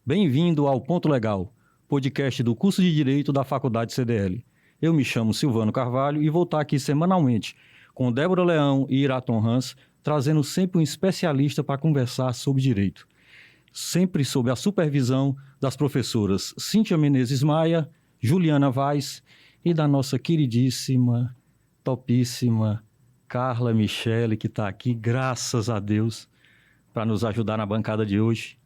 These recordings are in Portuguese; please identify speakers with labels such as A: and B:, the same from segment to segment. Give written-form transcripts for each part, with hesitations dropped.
A: Bem-vindo ao Ponto Legal, podcast do curso de Direito da Faculdade CDL. Eu me chamo Silvano Carvalho e vou estar aqui semanalmente com Débora Leão e Iraton Hans, trazendo sempre um especialista para conversar sobre direito. Sempre sob a supervisão das professoras Cíntia Menezes Maia, Juliana Vaz e da nossa queridíssima, topíssima Carla Michele, que está aqui, graças a Deus, para nos ajudar na bancada de hoje.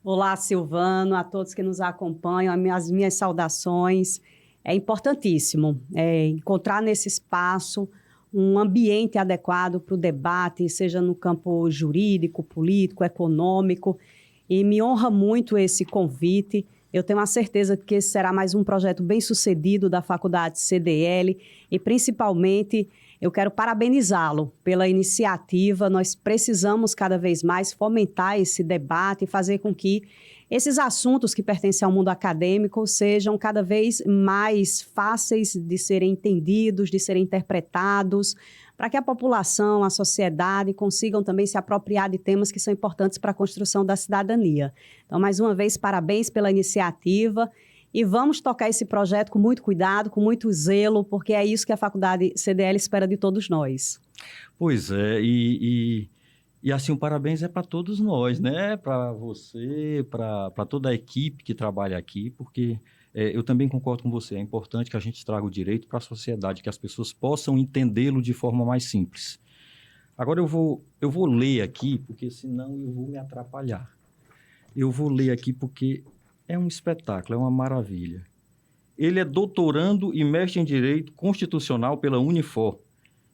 B: Olá, Silvano, a todos que nos acompanham, as minhas saudações. É importantíssimo encontrar nesse espaço um ambiente adequado para o debate, seja no campo jurídico, político, econômico, e me honra muito esse convite. Eu tenho a certeza de que esse será mais um projeto bem-sucedido da Faculdade CDL e, principalmente, eu quero parabenizá-lo pela iniciativa. Nós precisamos cada vez mais fomentar esse debate e fazer com que esses assuntos que pertencem ao mundo acadêmico sejam cada vez mais fáceis de serem entendidos, de serem interpretados, para que a população, a sociedade consigam também se apropriar de temas que são importantes para a construção da cidadania. Então, mais uma vez, parabéns pela iniciativa. E vamos tocar esse projeto com muito cuidado, com muito zelo, porque é isso que a Faculdade CDL espera de todos nós.
A: Pois é, e assim, o parabéns é para todos nós, né? Para você, para toda a equipe que trabalha aqui, porque eu também concordo com você, é importante que a gente traga o direito para a sociedade, que as pessoas possam entendê-lo de forma mais simples. Agora eu vou ler aqui, porque senão eu vou me atrapalhar. Eu vou ler aqui porque é um espetáculo, é uma maravilha. Ele é doutorando e mestre em Direito Constitucional pela Unifor,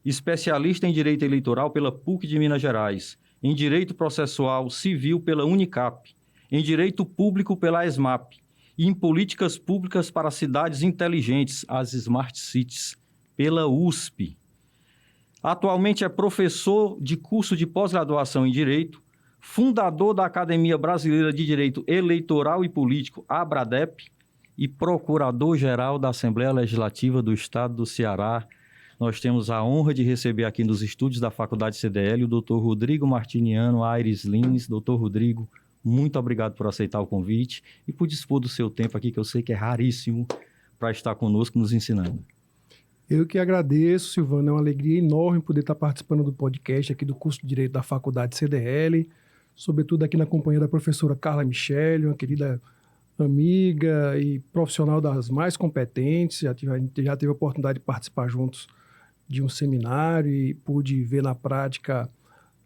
A: especialista em Direito Eleitoral pela PUC de Minas Gerais, em Direito Processual Civil pela Unicap, em Direito Público pela ESMAP e em Políticas Públicas para Cidades Inteligentes, as Smart Cities, pela USP. Atualmente é professor de curso de pós-graduação em Direito, fundador da Academia Brasileira de Direito Eleitoral e Político, ABRADEP, e procurador-geral da Assembleia Legislativa do Estado do Ceará. Nós temos a honra de receber aqui nos estúdios da Faculdade CDL o Dr. Rodrigo Martiniano Aires Lins. Dr. Rodrigo, muito obrigado por aceitar o convite e por dispor do seu tempo aqui, que eu sei que é raríssimo, para estar conosco nos ensinando.
C: Eu que agradeço, Silvano, é uma alegria enorme poder estar participando do podcast aqui do curso de Direito da Faculdade CDL, sobretudo aqui na companhia da professora Carla Michele, uma querida amiga e profissional das mais competentes. A gente já teve a oportunidade de participar juntos de um seminário e pude ver na prática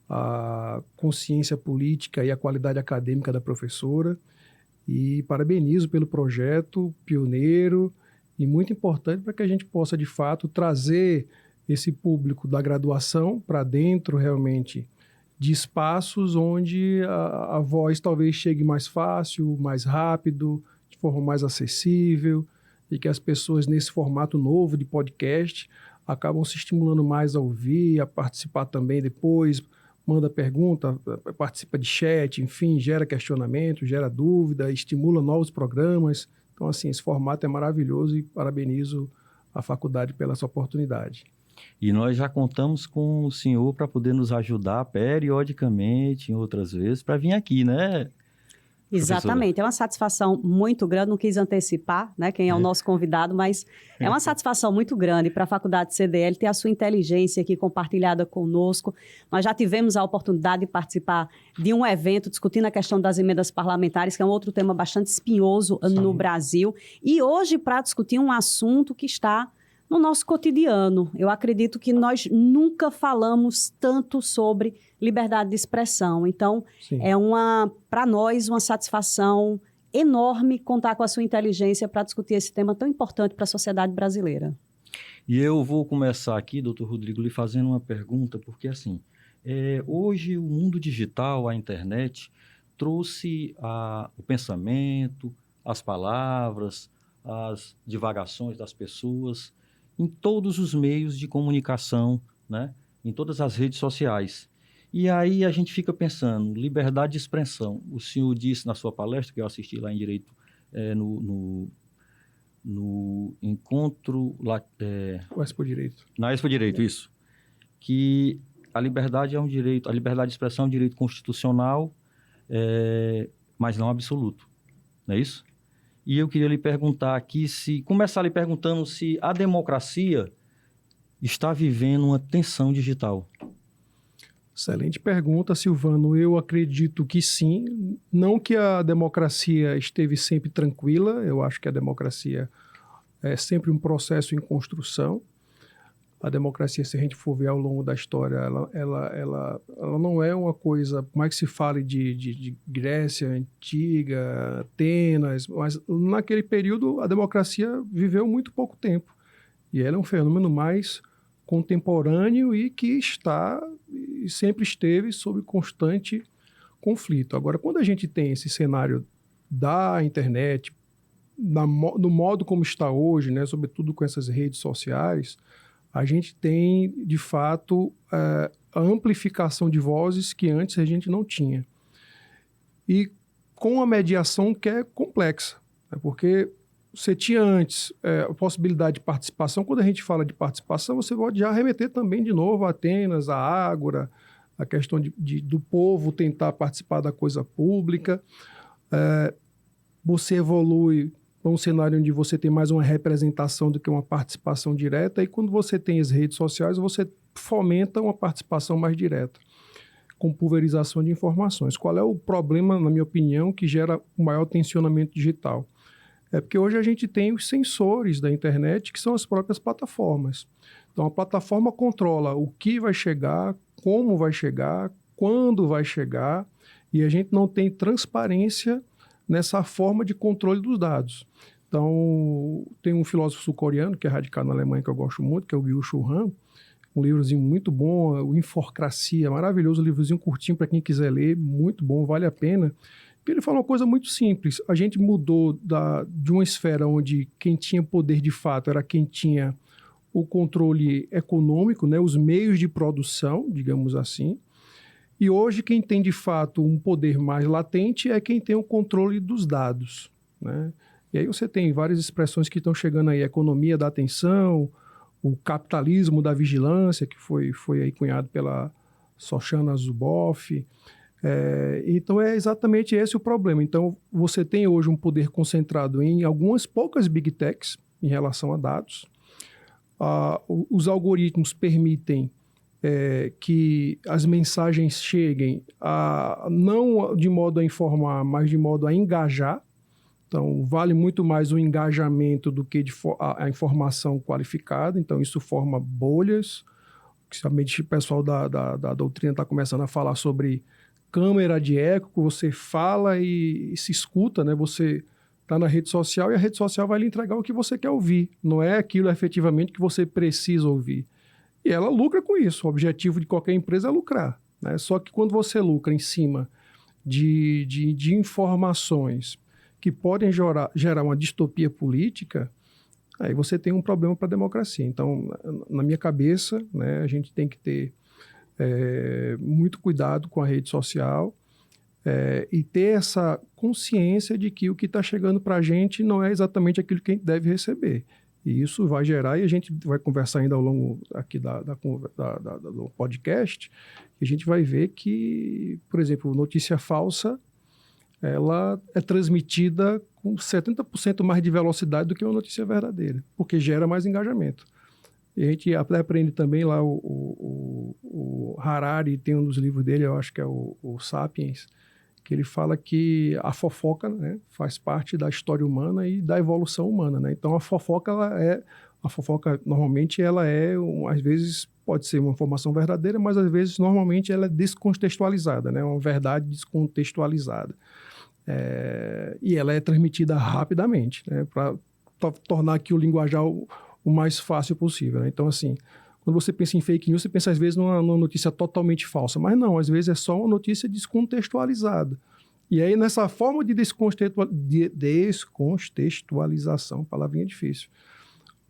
C: a consciência política e a qualidade acadêmica da professora. E parabenizo pelo projeto pioneiro e muito importante para que a gente possa, de fato, trazer esse público da graduação para dentro realmente de espaços onde a voz talvez chegue mais fácil, mais rápido, de forma mais acessível, e que as pessoas nesse formato novo de podcast acabam se estimulando mais a ouvir, a participar também depois, manda pergunta, participa de chat, enfim, gera questionamento, gera dúvida, estimula novos programas. Então, assim, esse formato é maravilhoso e parabenizo a faculdade pela essa oportunidade.
A: E nós já contamos com o senhor para poder nos ajudar periodicamente, em outras vezes, para vir aqui, né?
B: Exatamente, é uma satisfação muito grande, não quis antecipar, né, quem é o nosso convidado, mas é uma satisfação muito grande para a Faculdade CDL ter a sua inteligência aqui compartilhada conosco. Nós já tivemos a oportunidade de participar de um evento discutindo a questão das emendas parlamentares, que é um outro tema bastante espinhoso no Brasil, e hoje para discutir um assunto que está no nosso cotidiano. Eu acredito que nós nunca falamos tanto sobre liberdade de expressão. Então,
C: Sim.
B: Para nós, uma satisfação enorme contar com a sua inteligência para discutir esse tema tão importante para a sociedade brasileira.
A: E eu vou começar aqui, doutor Rodrigo, lhe fazendo uma pergunta, porque assim, hoje o mundo digital, a internet, trouxe o pensamento, as palavras, as divagações das pessoas em todos os meios de comunicação, né? Em todas as redes sociais. E aí a gente fica pensando, liberdade de expressão. O senhor disse na sua palestra, que eu assisti lá em Direito, no encontro lá,
C: O Expo Direito.
A: na Expo Direito, isso, que a liberdade é um direito, a liberdade de expressão é um direito constitucional, mas não absoluto. Não é isso? E eu queria lhe perguntar aqui, começar lhe perguntando se a democracia está vivendo uma tensão digital.
C: Excelente pergunta, Silvano. Eu acredito que sim. Não que a democracia esteve sempre tranquila, eu acho que a democracia é sempre um processo em construção. A democracia, se a gente for ver ao longo da história, ela não é uma coisa, por mais que se fale de Grécia Antiga, Atenas, mas naquele período a democracia viveu muito pouco tempo. E ela é um fenômeno mais contemporâneo e que está e sempre esteve sob constante conflito. Agora, quando a gente tem esse cenário da internet, no modo como está hoje, né, sobretudo com essas redes sociais, a gente tem, de fato, a amplificação de vozes que antes a gente não tinha. E com a mediação que é complexa, né, porque você tinha antes a possibilidade de participação. Quando a gente fala de participação, você pode já remeter também de novo a Atenas, a Ágora, a questão do povo tentar participar da coisa pública. Você evolui para um cenário onde você tem mais uma representação do que uma participação direta, e quando você tem as redes sociais, você fomenta uma participação mais direta, com pulverização de informações. Qual é o problema, na minha opinião, que gera o maior tensionamento digital? É porque hoje a gente tem os sensores da internet, que são as próprias plataformas. Então, a plataforma controla o que vai chegar, como vai chegar, quando vai chegar, e a gente não tem transparência nessa forma de controle dos dados. Então, tem um filósofo sul-coreano, que é radicado na Alemanha, que eu gosto muito, que é o Byung-Chul Han, um livrozinho muito bom, o Inforcracia, maravilhoso, um livrozinho curtinho para quem quiser ler, muito bom, vale a pena. Ele fala uma coisa muito simples. A gente mudou de uma esfera onde quem tinha poder de fato era quem tinha o controle econômico, né, os meios de produção, digamos assim. E hoje quem tem de fato um poder mais latente é quem tem o controle dos dados, né? E aí você tem várias expressões que estão chegando aí, a economia da atenção, o capitalismo da vigilância, que foi aí cunhado pela Shoshana Zuboff. Então é exatamente esse o problema. Então você tem hoje um poder concentrado em algumas poucas big techs em relação a dados. Os algoritmos permitem que as mensagens cheguem não de modo a informar, mas de modo a engajar. Então vale muito mais o engajamento do que a informação qualificada. Então isso forma bolhas. Principalmente o pessoal da doutrina está começando a falar sobre câmera de eco, que você fala e se escuta, né? Você está na rede social e a rede social vai lhe entregar o que você quer ouvir. Não é aquilo efetivamente que você precisa ouvir. E ela lucra com isso. O objetivo de qualquer empresa é lucrar, né? Só que quando você lucra em cima de informações que podem gerar uma distopia política, aí você tem um problema para a democracia. Então, na minha cabeça, né, a gente tem que ter muito cuidado com a rede social e ter essa consciência de que o que está chegando para a gente não é exatamente aquilo que a gente deve receber. E isso vai gerar, e a gente vai conversar ainda ao longo aqui do podcast, e a gente vai ver que, por exemplo, notícia falsa, ela é transmitida com 70% mais de velocidade do que uma notícia verdadeira, porque gera mais engajamento. E a gente aprende também lá, o Harari tem um dos livros dele, eu acho que é o Sapiens, que ele fala que a fofoca, né, faz parte da história humana e da evolução humana, né? Então a fofoca normalmente ela às vezes pode ser uma informação verdadeira, mas às vezes normalmente ela é descontextualizada, né? Uma verdade descontextualizada. E ela é transmitida rapidamente, né? Para tornar aqui o linguajar o mais fácil possível, né? Então, assim, quando você pensa em fake news, você pensa às vezes numa notícia totalmente falsa, mas não, às vezes é só uma notícia descontextualizada. E aí, nessa forma de descontextualização, palavrinha difícil,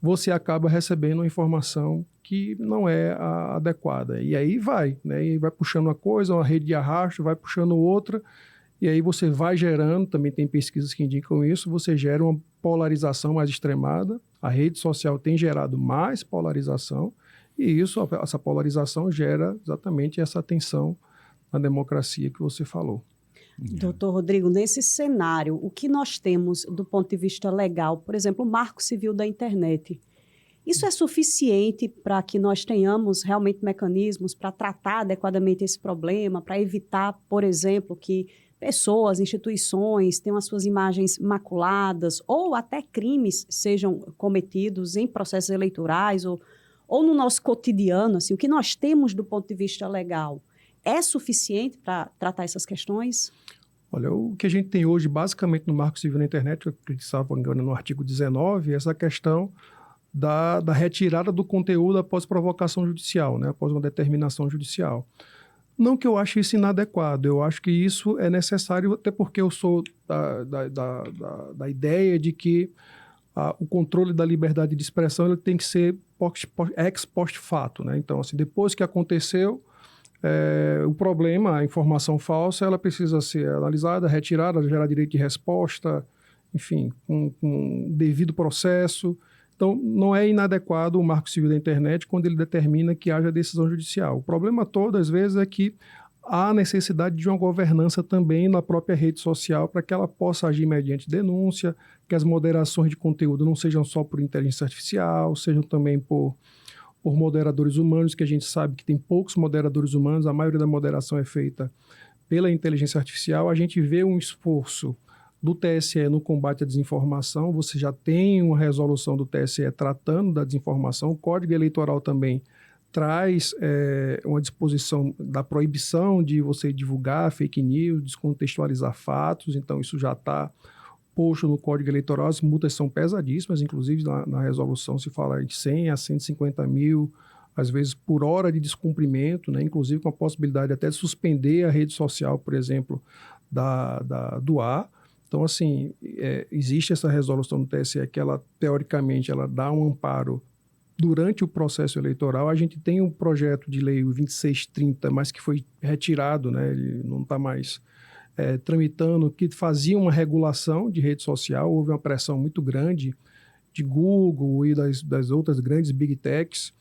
C: você acaba recebendo uma informação que não é a adequada. E aí vai, né? E vai puxando uma coisa, uma rede de arrasto, vai puxando outra, e aí você vai gerando, também tem pesquisas que indicam isso, você gera uma polarização mais extremada, a rede social tem gerado mais polarização, e essa polarização gera exatamente essa tensão na democracia que você falou.
B: Doutor Rodrigo, nesse cenário, o que nós temos do ponto de vista legal, por exemplo, o Marco Civil da Internet, isso é suficiente para que nós tenhamos realmente mecanismos para tratar adequadamente esse problema, para evitar, por exemplo, que pessoas, instituições tenham as suas imagens maculadas ou até crimes sejam cometidos em processos eleitorais ou no nosso cotidiano, assim, o que nós temos do ponto de vista legal é suficiente para tratar essas questões?
C: Olha, o que a gente tem hoje, basicamente, no Marco Civil na Internet, eu estava engano no artigo 19, é essa questão da retirada do conteúdo após provocação judicial, né? Após uma determinação judicial. Não que eu ache isso inadequado, eu acho que isso é necessário, até porque eu sou da ideia de que o controle da liberdade de expressão ele tem que ser ex post fato, né? Então, assim, depois que aconteceu, o problema, a informação falsa, ela precisa ser analisada, retirada, gerar direito de resposta, enfim, com devido processo. Então, não é inadequado o Marco Civil da Internet quando ele determina que haja decisão judicial. O problema todo, às vezes, é que há necessidade de uma governança também na própria rede social para que ela possa agir mediante denúncia, que as moderações de conteúdo não sejam só por inteligência artificial, sejam também por moderadores humanos, que a gente sabe que tem poucos moderadores humanos, a maioria da moderação é feita pela inteligência artificial. A gente vê um esforço do TSE no combate à desinformação, você já tem uma resolução do TSE tratando da desinformação, o Código Eleitoral também traz uma disposição da proibição de você divulgar fake news, descontextualizar fatos, então isso já está posto no Código Eleitoral, as multas são pesadíssimas, inclusive na resolução se fala de 100 a 150 mil, às vezes por hora de descumprimento, né? Inclusive com a possibilidade até de suspender a rede social, por exemplo, do ar. Então, assim, existe essa resolução do TSE que ela, teoricamente, ela dá um amparo durante o processo eleitoral. A gente tem um projeto de lei, o 2630, mas que foi retirado, né? Ele não está mais tramitando, que fazia uma regulação de rede social. Houve uma pressão muito grande de Google e das outras grandes big techs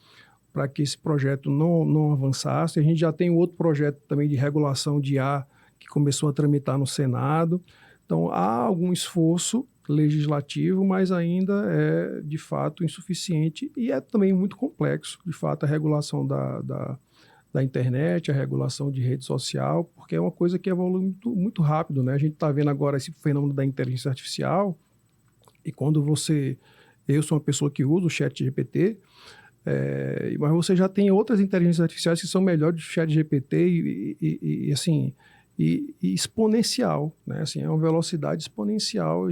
C: para que esse projeto não avançasse. A gente já tem outro projeto também de regulação de IA que começou a tramitar no Senado. Então, há algum esforço legislativo, mas ainda é, de fato, insuficiente e é também muito complexo, de fato, a regulação da internet, a regulação de rede social, porque é uma coisa que evolui muito, muito rápido, né? A gente está vendo agora esse fenômeno da inteligência artificial e quando eu sou uma pessoa que usa o ChatGPT, mas você já tem outras inteligências artificiais que são melhores do ChatGPT e assim... E exponencial, né? Assim, é uma velocidade exponencial.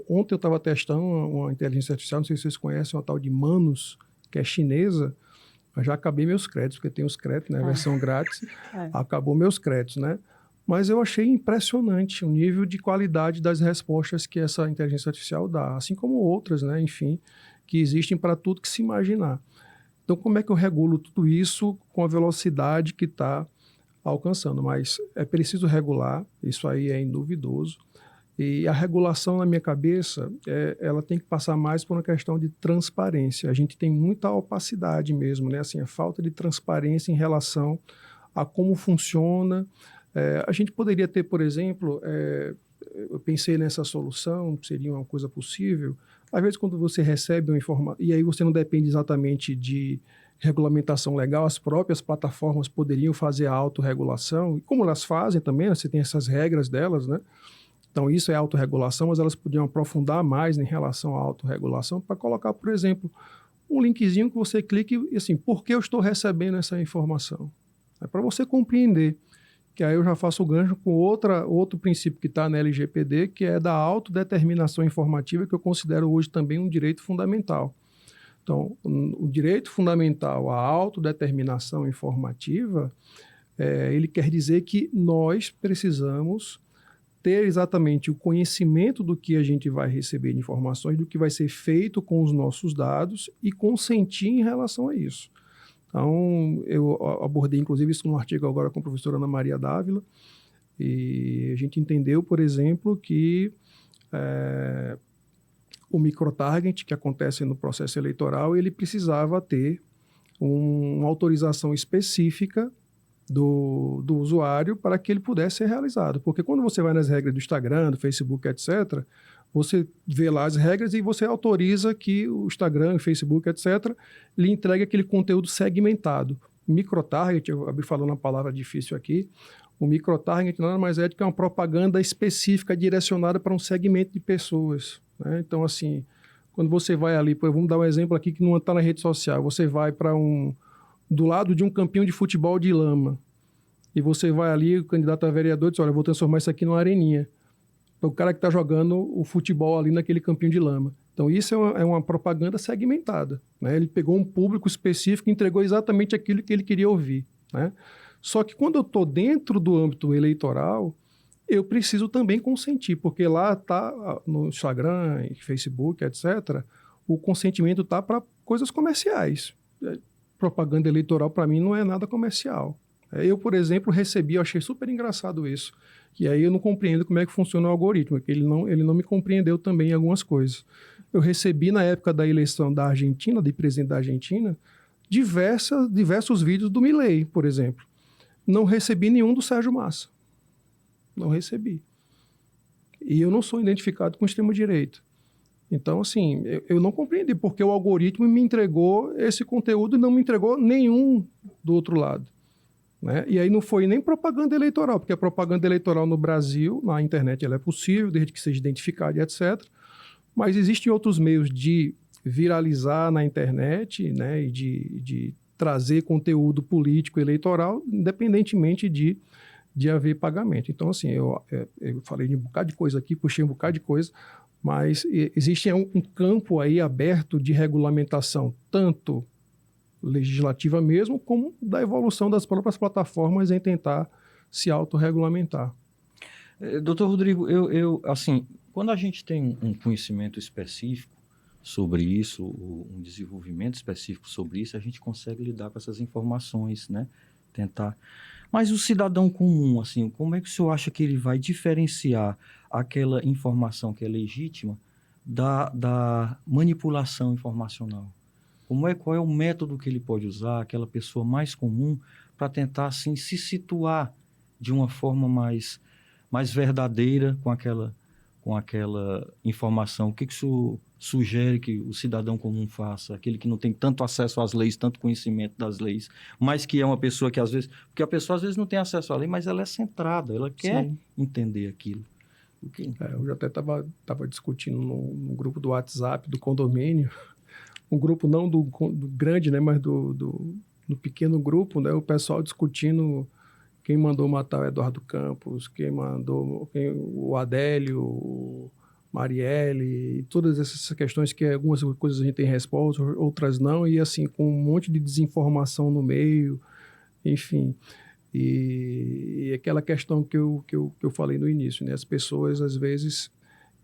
C: Ontem eu estava testando uma inteligência artificial, não sei se vocês conhecem, uma tal de Manus, que é chinesa, mas já acabei meus créditos, porque tem os créditos, né? Versão grátis, acabou meus créditos, né? Mas eu achei impressionante o nível de qualidade das respostas que essa inteligência artificial dá, assim como outras, né? Enfim, que existem para tudo que se imaginar. Então, como é que eu regulo tudo isso com a velocidade que está alcançando? Mas é preciso regular, isso aí é induvidoso. E a regulação, na minha cabeça, ela tem que passar mais por uma questão de transparência. A gente tem muita opacidade mesmo, né? Assim, a falta de transparência em relação a como funciona. A gente poderia ter, por exemplo, eu pensei nessa solução, seria uma coisa possível. Às vezes, quando você recebe uma informação, e aí você não depende exatamente de regulamentação legal, as próprias plataformas poderiam fazer a autorregulação, e como elas fazem também, você tem essas regras delas, né? Então, isso é autorregulação, mas elas podiam aprofundar mais em relação à autorregulação para colocar, por exemplo, um linkzinho que você clique e assim, por que eu estou recebendo essa informação? É para você compreender, que aí eu já faço o gancho com outro princípio que está na LGPD, que é da autodeterminação informativa, que eu considero hoje também um direito fundamental. Então, o direito fundamental à autodeterminação informativa, ele quer dizer que nós precisamos ter exatamente o conhecimento do que a gente vai receber de informações, do que vai ser feito com os nossos dados e consentir em relação a isso. Então, eu abordei, inclusive, isso num artigo agora com a professora Ana Maria Dávila, e a gente entendeu, por exemplo, que o microtarget que acontece no processo eleitoral, ele precisava ter uma autorização específica do usuário para que ele pudesse ser realizado. Porque quando você vai nas regras do Instagram, do Facebook, etc., você vê lá as regras e você autoriza que o Instagram, o Facebook, etc., lhe entregue aquele conteúdo segmentado. Microtarget, eu abri falando uma palavra difícil aqui, o microtarget nada mais é do que uma propaganda específica direcionada para um segmento de pessoas, né? Então, assim, quando você vai ali, vamos dar um exemplo aqui que não está na rede social, você vai para do lado de um campinho de futebol de lama, e você vai ali, o candidato a vereador diz, olha, eu vou transformar isso aqui numa areninha. O cara que está jogando o futebol ali naquele campinho de lama. Então, isso é uma propaganda segmentada, né? Ele pegou um público específico e entregou exatamente aquilo que ele queria ouvir, né? Só que quando eu estou dentro do âmbito eleitoral, eu preciso também consentir, porque lá está, no Instagram, Facebook, etc., o consentimento está para coisas comerciais. Propaganda eleitoral, para mim, não é nada comercial. Eu, por exemplo, eu achei super engraçado isso, e aí eu não compreendo como é que funciona o algoritmo, porque ele não me compreendeu também em algumas coisas. Eu recebi, na época da eleição da Argentina, de presidente da Argentina, diversos vídeos do Milei, por exemplo. Não recebi nenhum do Sérgio Massa. Não recebi. E eu não sou identificado com extrema-direita. Então, assim, eu não compreendi porque o algoritmo me entregou esse conteúdo e não me entregou nenhum do outro lado, né? E aí não foi nem propaganda eleitoral, porque a propaganda eleitoral no Brasil, na internet, ela é possível, desde que seja identificada e etc. Mas existem outros meios de viralizar na internet, né, e de trazer conteúdo político eleitoral, independentemente de haver pagamento. Então, assim, eu falei de um bocado de coisa aqui, puxei um bocado de coisa, mas existe um campo aí aberto de regulamentação, tanto legislativa mesmo, como da evolução das próprias plataformas em tentar se autorregulamentar.
A: Doutor Rodrigo, assim, quando a gente tem um conhecimento específico sobre isso, um desenvolvimento específico sobre isso, a gente consegue lidar com essas informações, né? Tentar. Mas o cidadão comum, assim, como é que o senhor acha que ele vai diferenciar aquela informação que é legítima da manipulação informacional? Qual é o método que ele pode usar, aquela pessoa mais comum, para tentar, assim, se situar de uma forma mais verdadeira com aquela informação? O que o senhor sugere que o cidadão comum faça? Aquele que não tem tanto acesso às leis, tanto conhecimento das leis, mas que é uma pessoa que às vezes... Porque a pessoa às vezes não tem acesso à lei, mas ela é centrada, ela quer entender aquilo.
C: Eu já até estava discutindo no grupo do WhatsApp do condomínio, um grupo não do grande, né, mas do pequeno grupo, né, o pessoal discutindo quem mandou matar o Eduardo Campos, o Adélio, o Marielle, todas essas questões que algumas coisas a gente tem resposta, outras não, e assim, com um monte de desinformação no meio, enfim. E aquela questão que eu falei no início, né, as pessoas às vezes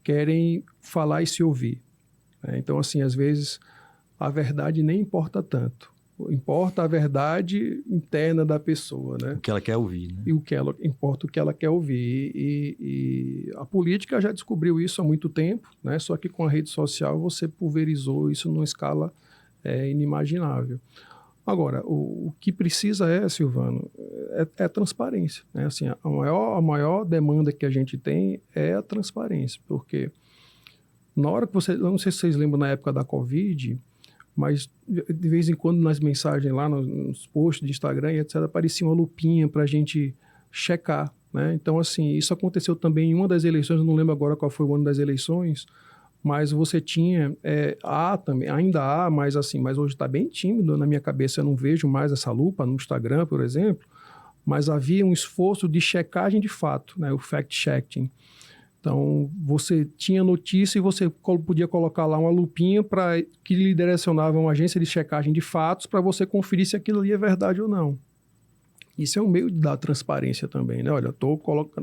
C: querem falar e se ouvir, né? Então, assim, às vezes a verdade nem importa tanto. Importa a verdade interna da pessoa, né?
A: O que ela quer ouvir, né?
C: E importa o que ela quer ouvir. E a política já descobriu isso há muito tempo, né? Só que com a rede social você pulverizou isso numa escala inimaginável. Agora, o que precisa Silvano, é transparência, né? Assim, a maior demanda que a gente tem é a transparência, porque na hora que eu não sei se vocês lembram na época da Covid, mas de vez em quando nas mensagens lá, nos posts de Instagram e etc., aparecia uma lupinha para a gente checar, né? Então, assim, isso aconteceu também em uma das eleições, eu não lembro agora qual foi o ano das eleições, mas você tinha, também, ainda há, mas assim, mas hoje está bem tímido, na minha cabeça eu não vejo mais essa lupa no Instagram, por exemplo, mas havia um esforço de checagem de fato, né? O fact-checking. Então, você tinha notícia e você podia colocar lá uma lupinha que lhe direcionava uma agência de checagem de fatos para você conferir se aquilo ali é verdade ou não. Isso é um meio de dar transparência também, né? Olha,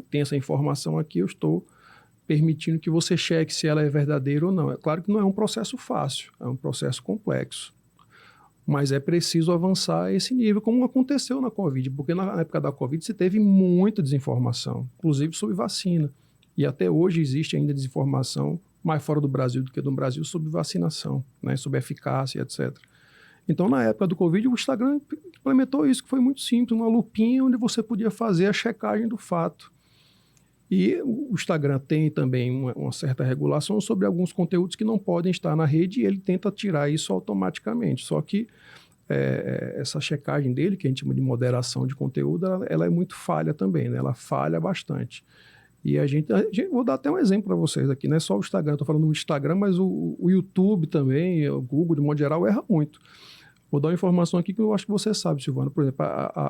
C: tem essa informação aqui, eu estou permitindo que você cheque se ela é verdadeira ou não. É claro que não é um processo fácil, é um processo complexo. Mas é preciso avançar a esse nível, como aconteceu na Covid, porque na época da Covid se teve muita desinformação, inclusive sobre vacina. E até hoje existe ainda desinformação mais fora do Brasil do que no Brasil sobre vacinação, né, sobre eficácia, etc. Então, na época do Covid, o Instagram implementou isso, que foi muito simples, uma lupinha onde você podia fazer a checagem do fato. E o Instagram tem também uma certa regulação sobre alguns conteúdos que não podem estar na rede e ele tenta tirar isso automaticamente. Só que essa checagem dele, que a gente chama de moderação de conteúdo, ela é muito falha também, né? Ela falha bastante. E vou dar até um exemplo para vocês aqui, não é só o Instagram, estou falando do Instagram, mas o YouTube também, o Google, de modo geral, erra muito. Vou dar uma informação aqui que eu acho que você sabe, Silvano. Por exemplo,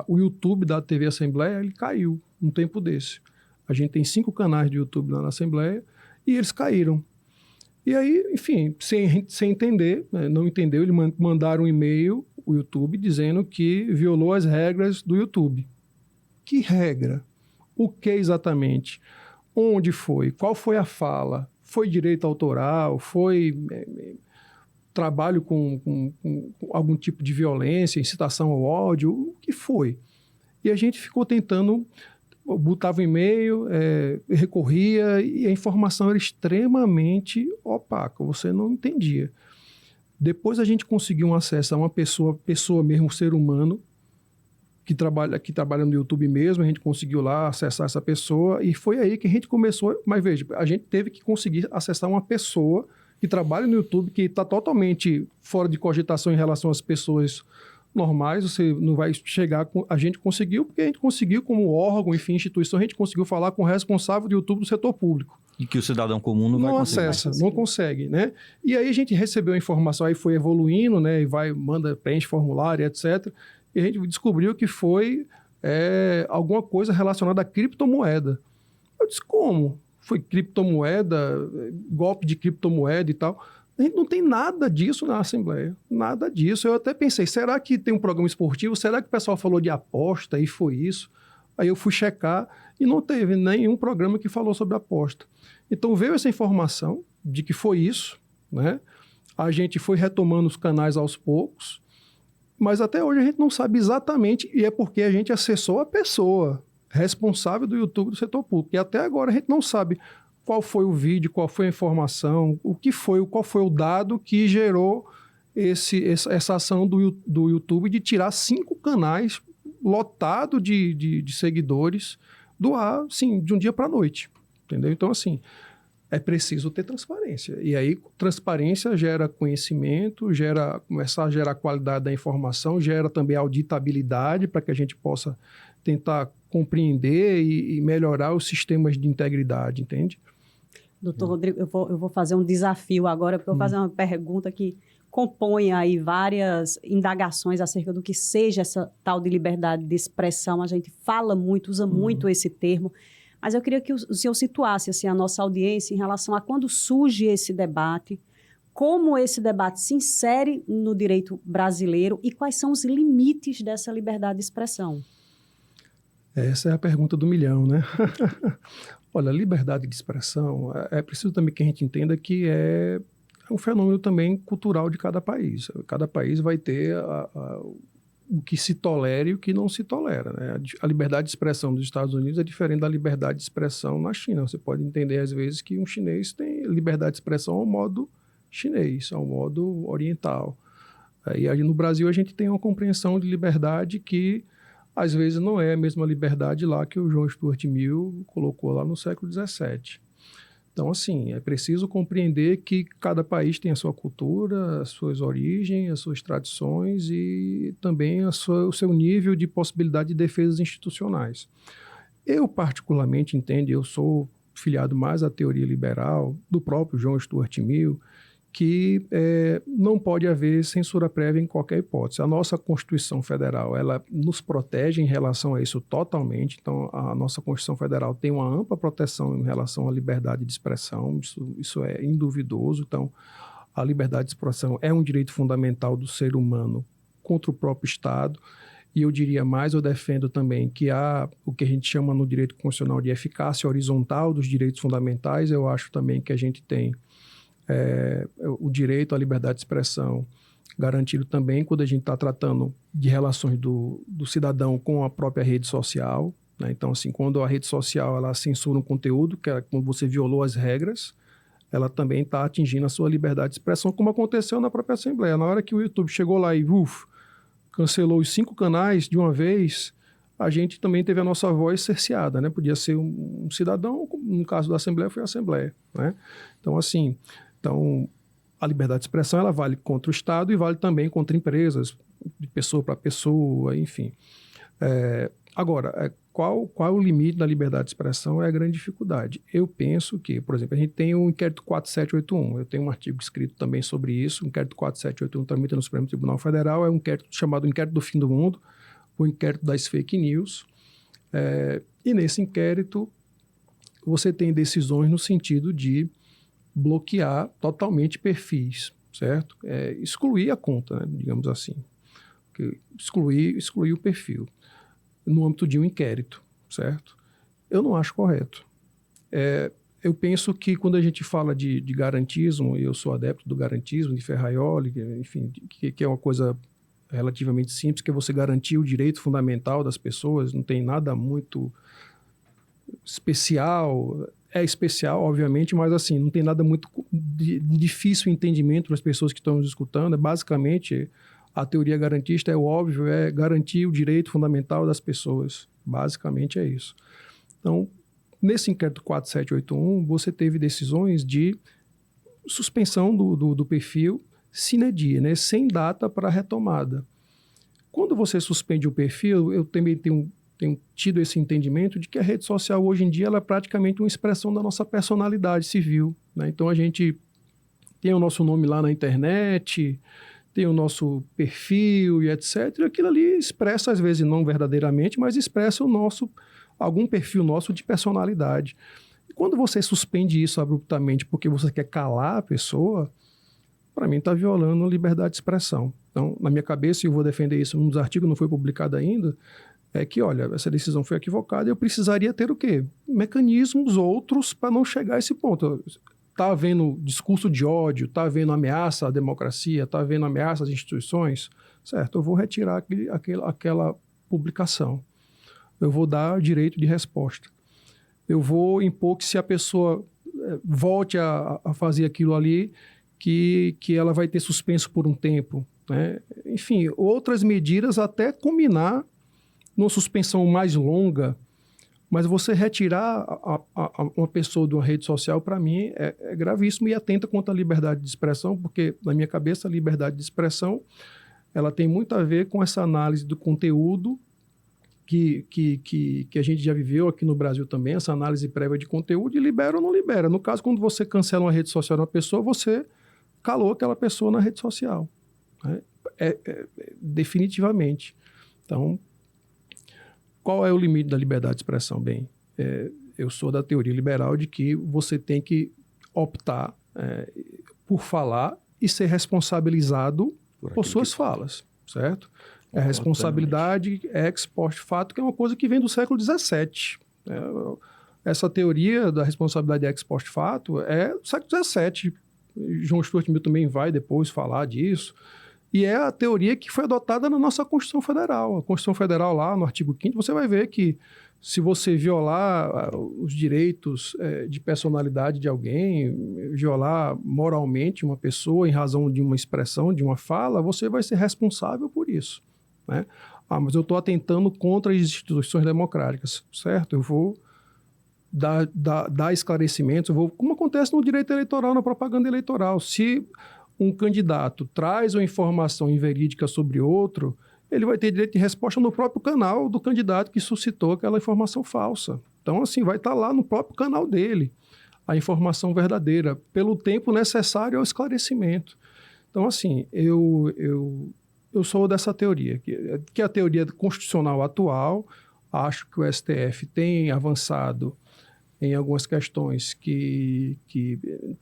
C: o YouTube da TV Assembleia, ele caiu um tempo desse. A gente tem 5 canais de YouTube lá na Assembleia e eles caíram. E aí, enfim, sem entender, né, não entendeu, eles mandaram um e-mail, o YouTube, dizendo que violou as regras do YouTube. Que regra? O que exatamente? Onde foi? Qual foi a fala? Foi direito autoral? Foi trabalho com algum tipo de violência, incitação ao ódio? O que foi? E a gente ficou tentando, botava um e-mail, recorria, e a informação era extremamente opaca, você não entendia. Depois a gente conseguiu um acesso a uma pessoa mesmo, um ser humano, que trabalha no YouTube mesmo, a gente conseguiu lá acessar essa pessoa, e foi aí que a gente começou, mas veja, a gente teve que conseguir acessar uma pessoa que trabalha no YouTube, que está totalmente fora de cogitação em relação às pessoas normais, você não vai chegar com... A gente conseguiu, porque a gente conseguiu como órgão, enfim, instituição, a gente conseguiu falar com o responsável do YouTube do setor público.
A: E que o cidadão comum não vai conseguir.
C: Acessa, não consegue, né? E aí a gente recebeu a informação, aí foi evoluindo, né? E preenche formulário, etc., e a gente descobriu que foi alguma coisa relacionada à criptomoeda. Eu disse, como? Foi criptomoeda, golpe de criptomoeda e tal. A gente não tem nada disso na Assembleia, nada disso. Eu até pensei, será que tem um programa esportivo? Será que o pessoal falou de aposta e foi isso? Aí eu fui checar e não teve nenhum programa que falou sobre aposta. Então veio essa informação de que foi isso, né? A gente foi retomando os canais aos poucos, mas até hoje a gente não sabe exatamente, e é porque a gente acessou a pessoa responsável do YouTube do setor público. E até agora a gente não sabe qual foi o vídeo, qual foi a informação, qual foi o dado que gerou essa ação do YouTube de tirar 5 canais lotados de seguidores do ar, assim, de um dia para a noite. Entendeu? Então, assim, é preciso ter transparência. E aí, transparência gera conhecimento, começar a gerar qualidade da informação, gera também auditabilidade para que a gente possa tentar compreender e melhorar os sistemas de integridade, entende?
B: Doutor Rodrigo, eu vou fazer um desafio agora, porque eu vou fazer uma pergunta que compõe aí várias indagações acerca do que seja essa tal de liberdade de expressão. A gente fala muito, usa muito esse termo, mas eu queria que o senhor situasse assim, a nossa audiência em relação a quando surge esse debate, como esse debate se insere no direito brasileiro e quais são os limites dessa liberdade de expressão.
C: Essa é a pergunta do milhão, né? Olha, liberdade de expressão, é preciso também que a gente entenda que é um fenômeno também cultural de cada país. Cada país vai ter o que se tolera e o que não se tolera, né? A liberdade de expressão dos Estados Unidos é diferente da liberdade de expressão na China. Você pode entender, às vezes, que um chinês tem liberdade de expressão ao modo chinês, ao modo oriental. E aí, no Brasil, a gente tem uma compreensão de liberdade que às vezes não é a mesma liberdade lá que o John Stuart Mill colocou lá no século XVII. Então, assim, é preciso compreender que cada país tem a sua cultura, as suas origens, as suas tradições e também o seu nível de possibilidade de defesas institucionais. Eu, particularmente, entendo, eu sou filiado mais à teoria liberal do próprio John Stuart Mill, que não pode haver censura prévia em qualquer hipótese. A nossa Constituição Federal, ela nos protege em relação a isso totalmente. Então, a nossa Constituição Federal tem uma ampla proteção em relação à liberdade de expressão, isso é induvidoso. Então, a liberdade de expressão é um direito fundamental do ser humano contra o próprio Estado. E eu diria mais, eu defendo também que há o que a gente chama no direito constitucional de eficácia horizontal dos direitos fundamentais. Eu acho também que a gente tem o direito à liberdade de expressão garantido também quando a gente está tratando de relações do cidadão com a própria rede social, né? Então, assim, quando a rede social ela censura um conteúdo, que é quando você violou as regras, ela também está atingindo a sua liberdade de expressão, como aconteceu na própria Assembleia. Na hora que o YouTube chegou lá e cancelou os 5 canais de uma vez, a gente também teve a nossa voz cerceada, né? Podia ser um cidadão, no caso da Assembleia, foi a Assembleia, né? Então, assim, a liberdade de expressão, ela vale contra o Estado e vale também contra empresas, de pessoa para pessoa, enfim. Agora, qual o limite da liberdade de expressão é a grande dificuldade. Eu penso que, por exemplo, a gente tem o inquérito 4781, eu tenho um artigo escrito também sobre isso, o inquérito 4781 tramita no Supremo Tribunal Federal, é um inquérito chamado Inquérito do Fim do Mundo, o inquérito das fake news, e nesse inquérito você tem decisões no sentido de bloquear totalmente perfis, certo? Excluir a conta, né, digamos assim, excluir o perfil no âmbito de um inquérito, certo? Eu não acho correto. Eu penso que quando a gente fala de garantismo, e eu sou adepto do garantismo, de Ferraioli, enfim, que é uma coisa relativamente simples, que é você garantir o direito fundamental das pessoas, não tem nada muito especial, é especial, obviamente, mas assim, não tem nada muito de difícil entendimento para as pessoas que estão nos escutando, basicamente, a teoria garantista é óbvio, é garantir o direito fundamental das pessoas, basicamente é isso. Então, nesse inquérito 4781, você teve decisões de suspensão do perfil sine die, né, sem data para retomada. Quando você suspende o perfil, eu também tenho tido esse entendimento de que a rede social hoje em dia ela é praticamente uma expressão da nossa personalidade civil, né? Então a gente tem o nosso nome lá na internet, tem o nosso perfil e etc. E aquilo ali expressa, às vezes não verdadeiramente, mas expressa algum perfil nosso de personalidade. E quando você suspende isso abruptamente porque você quer calar a pessoa, para mim está violando a liberdade de expressão. Então, na minha cabeça, e eu vou defender isso, um dos artigos não foi publicado ainda, é que, olha, essa decisão foi equivocada e eu precisaria ter o quê? Mecanismos outros para não chegar a esse ponto. Está havendo discurso de ódio, está havendo ameaça à democracia, está havendo ameaça às instituições, certo? Eu vou retirar aquela publicação. Eu vou dar direito de resposta. Eu vou impor que se a pessoa volte a fazer aquilo ali, que ela vai ter suspenso por um tempo, né? Enfim, outras medidas até culminar numa suspensão mais longa, mas você retirar uma pessoa de uma rede social, para mim, é gravíssimo e atenta contra a liberdade de expressão, porque, na minha cabeça, a liberdade de expressão ela tem muito a ver com essa análise do conteúdo que a gente já viveu aqui no Brasil também, essa análise prévia de conteúdo, e libera ou não libera. No caso, quando você cancela uma rede social de uma pessoa, você calou aquela pessoa na rede social, né? Definitivamente. Então, qual é o limite da liberdade de expressão? Bem, eu sou da teoria liberal de que você tem que optar por falar e ser responsabilizado por suas falas, certo? A responsabilidade ex post facto, que é uma coisa que vem do século XVII. Essa teoria da responsabilidade ex post facto é do século XVII. João Stuart Mill também vai depois falar disso. E é a teoria que foi adotada na nossa Constituição Federal. A Constituição Federal, lá no artigo 5º, você vai ver que se você violar os direitos de personalidade de alguém, violar moralmente uma pessoa em razão de uma expressão, de uma fala, você vai ser responsável por isso, né? Mas eu estou atentando contra as instituições democráticas, certo? Eu vou dar esclarecimentos, como acontece no direito eleitoral, na propaganda eleitoral. Se um candidato traz uma informação inverídica sobre outro, ele vai ter direito de resposta no próprio canal do candidato que suscitou aquela informação falsa. Então, assim, vai estar lá no próprio canal dele a informação verdadeira, pelo tempo necessário ao esclarecimento. Então, assim, eu sou dessa teoria, que é a teoria constitucional atual. Acho que o STF tem avançado em algumas questões que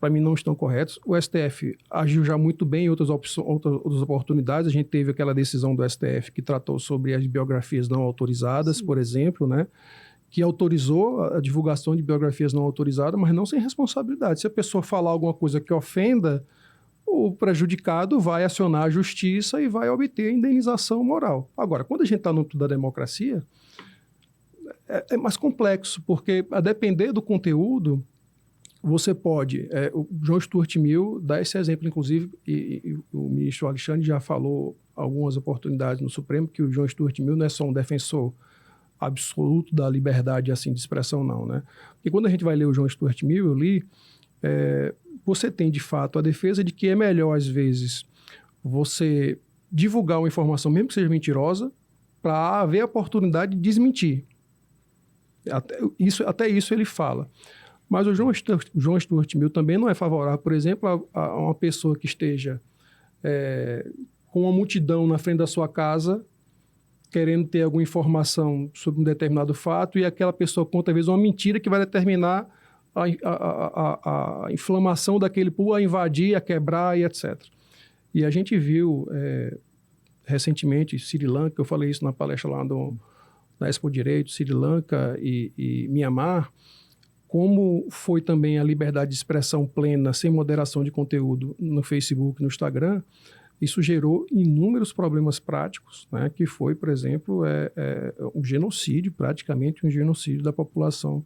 C: para mim não estão corretas. O STF agiu já muito bem em outras oportunidades. A gente teve aquela decisão do STF que tratou sobre as biografias não autorizadas, Sim. Por exemplo, né? Que autorizou a divulgação de biografias não autorizadas, mas não sem responsabilidade. Se a pessoa falar alguma coisa que ofenda, o prejudicado vai acionar a justiça e vai obter a indenização moral. Agora, quando a gente está no âmbito da democracia, é mais complexo, porque a depender do conteúdo, você pode... o João Stuart Mill dá esse exemplo, inclusive, e o ministro Alexandre já falou algumas oportunidades no Supremo, que o João Stuart Mill não é só um defensor absoluto da liberdade assim, de expressão, não, né? Porque quando a gente vai ler o João Stuart Mill, eu li, você tem, de fato, a defesa de que é melhor, às vezes, você divulgar uma informação, mesmo que seja mentirosa, para haver a oportunidade de desmentir. Até isso ele fala. Mas o João Stuart Mill também não é favorável, por exemplo, a uma pessoa que esteja com uma multidão na frente da sua casa, querendo ter alguma informação sobre um determinado fato, e aquela pessoa conta, às vezes, uma mentira que vai determinar a inflamação daquele pool, a invadir, a quebrar e etc. E a gente viu recentemente Sri Lanka, eu falei isso na palestra lá na Expo Direito, Sri Lanka e Mianmar, como foi também a liberdade de expressão plena, sem moderação de conteúdo no Facebook, no Instagram. Isso gerou inúmeros problemas práticos, né, que foi, por exemplo, um genocídio, praticamente um genocídio da população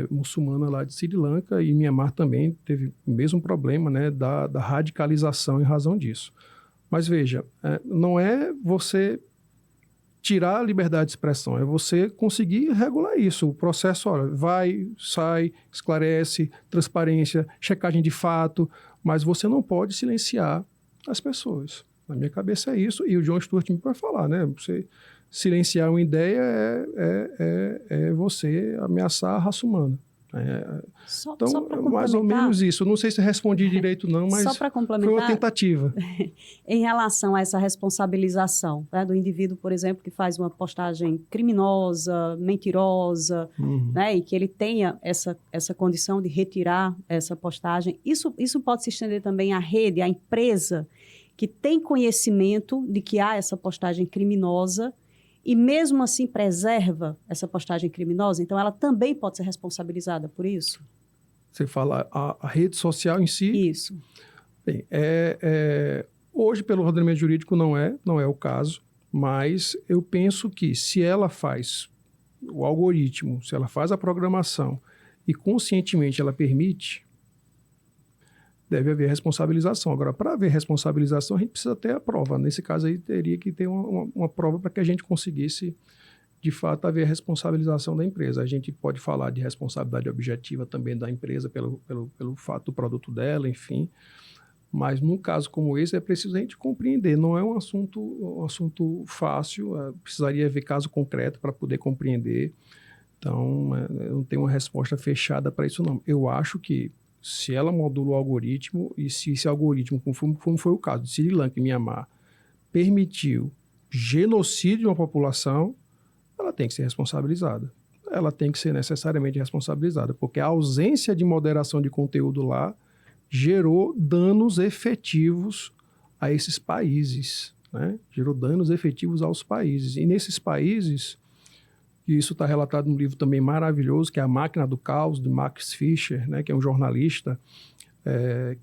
C: muçulmana lá de Sri Lanka, e Mianmar também teve o mesmo problema, né, da radicalização em razão disso. Mas veja, não é você tirar a liberdade de expressão, é você conseguir regular isso. O processo, olha, vai, sai, esclarece, transparência, checagem de fato, mas você não pode silenciar as pessoas. Na minha cabeça é isso, e o John Stuart Mill vai falar, né? Você silenciar uma ideia é você ameaçar a raça humana. Então,
B: só para
C: mais ou menos isso. Não sei se respondi direito não, mas
B: só para complementar,
C: foi uma tentativa.
B: Em relação a essa responsabilização, né, do indivíduo, por exemplo, que faz uma postagem criminosa, mentirosa, né, e que ele tenha essa condição de retirar essa postagem, isso pode se estender também à rede, à empresa que tem conhecimento de que há essa postagem criminosa e mesmo assim preserva essa postagem criminosa, então ela também pode ser responsabilizada por isso?
C: Você fala a rede social em si?
B: Isso.
C: Bem, hoje, pelo ordenamento jurídico, não é o caso, mas eu penso que se ela faz o algoritmo, se ela faz a programação e conscientemente ela permite, deve haver responsabilização. Agora, para haver responsabilização, a gente precisa ter a prova. Nesse caso aí, teria que ter uma prova para que a gente conseguisse, de fato, haver a responsabilização da empresa. A gente pode falar de responsabilidade objetiva também da empresa pelo fato do produto dela, enfim. Mas, num caso como esse, é preciso a gente compreender. Não é um assunto fácil, precisaria haver caso concreto para poder compreender. Então, eu não tenho uma resposta fechada para isso, não. Eu acho que se ela modula o algoritmo e se esse algoritmo, como foi o caso de Sri Lanka e Mianmar, permitiu genocídio de uma população, ela tem que ser responsabilizada. Ela tem que ser necessariamente responsabilizada, porque a ausência de moderação de conteúdo lá gerou danos efetivos a esses países, né? Gerou danos efetivos aos países. E nesses países, e isso está relatado num livro também maravilhoso, que é A Máquina do Caos, de Max Fischer, né, que é um jornalista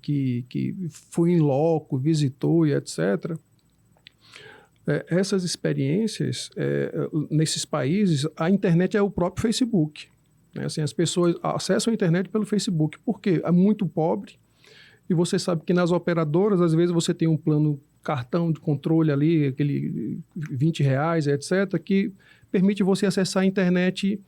C: que foi em loco, visitou e etc. Essas experiências, nesses países, a internet é o próprio Facebook. Né? Assim, as pessoas acessam a internet pelo Facebook, porque é muito pobre, e você sabe que nas operadoras, às vezes, você tem um plano cartão de controle ali, aquele R$20, etc., que permite você acessar a internet,